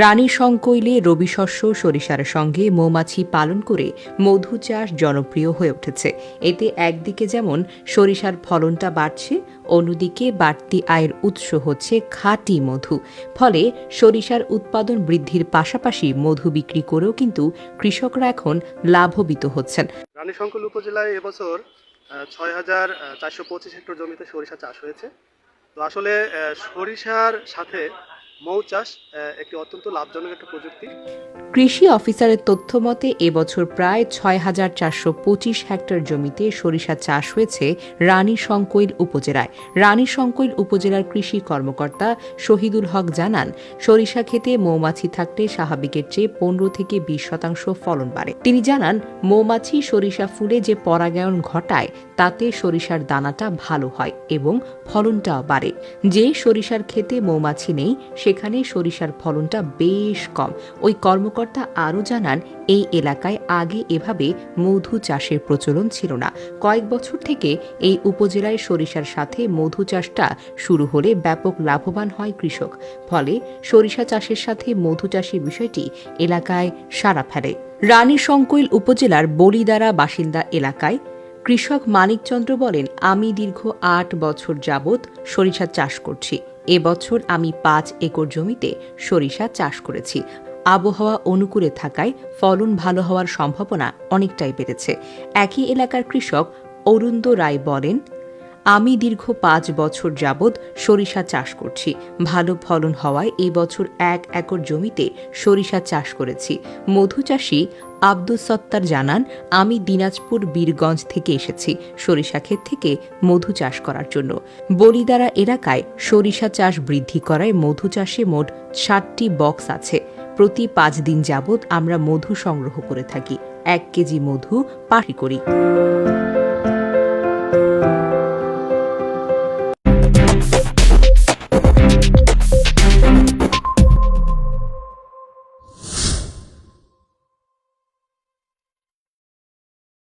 রানী সংকৈলে রবিশস্য সরিষার সঙ্গে মৌমাছি পালন করে মধু চাষ জনপ্রিয় হয়ে উঠেছে। এতে একদিকে যেমন সরিষার ফলনটা বাড়ছে, অন্যদিকে বাড়তি আয়ের উৎস হচ্ছে খাঁটি মধু। ফলে সরিষার উৎপাদন বৃদ্ধির পাশাপাশি মধু বিক্রি করেও কিন্তু কৃষকরা এখন লাভবিত হচ্ছেন। রানী সংকুল উপজেলায় এবছর ৬,৪২৫ হেক্টর জমিতে সরিষা চাষ হয়েছে। তো আসলে সরিষার সাথে মৌ চাষ একটি অত্যন্ত লাভজনক একটা প্রযুক্তি। কৃষি অফিসারের তথ্য মতে এবছর প্রায় ৬,৪২৫ হেক্টর জমিতে সরিষা চাষ হয়েছে রানী সংকৈল উপজেলায়। রানী সংকৈল উপজেলার কৃষি কর্মকর্তা শহীদুল হক জানান, সরিষা ক্ষেতে মৌমাছি থাকলে স্বাভাবিকের চেয়ে ১৫ থেকে ২০% ফলন বাড়ে। তিনি জানান, মৌমাছি সরিষা ফুলে যে পরাগায়ন ঘটায় তাতে সরিষার দানাটা ভালো হয় এবং ফলনটাও বাড়ে। যে সরিষার ক্ষেতে মৌমাছি নেই সেখানে সরিষার ফলনটা বেশ কম। ওই কর্মকর্তা আরও জানান, এই এলাকায় আগে এভাবে মধু চাষের প্রচলন ছিল না। কয়েক বছর থেকে এই উপজেলায় সরিষার সাথে মধু চাষটা শুরু হলে ব্যাপক লাভবান হয় কৃষক। ফলে সরিষা চাষের সাথে মধু চাষের বিষয়টি এলাকায় সাড়া ফেলে। রানী সংকৈল উপজেলার বলিদারা বাসিন্দা এলাকায় কৃষক মানিকচন্দ্র বলেন, আমি দীর্ঘ ৮ বছর যাবৎ সরিষা চাষ করছি। এবছর আমি ৫ একর জমিতে সরিষা চাষ করেছি। আবহাওয়া অনুকূলে থাকায় ফলন ভালো হওয়ার সম্ভাবনা অনেকটাই বেড়েছে। একই এলাকার কৃষক অরুন্দ রায় বলেন, আমি দীর্ঘ ৫ বছর যাবৎ সরিষা চাষ করছি। ভালো ফলন হওয়ায় এই বছর ১ একর জমিতে সরিষা চাষ করেছি। মধু চাষী আব্দুস সত্তার জানান, আমি দিনাজপুর বীরগঞ্জ থেকে এসেছি সরিষা ক্ষেত থেকে মধু চাষ করার জন্য। বলিদারা এলাকায় সরিষা চাষ বৃদ্ধি করায় মধু চাষে মোট ৬০টি বক্স আছে। প্রতি ৫ দিন যাবৎ আমরা মধু সংগ্রহ করে থাকি। ১ কেজি মধু পাখি করি।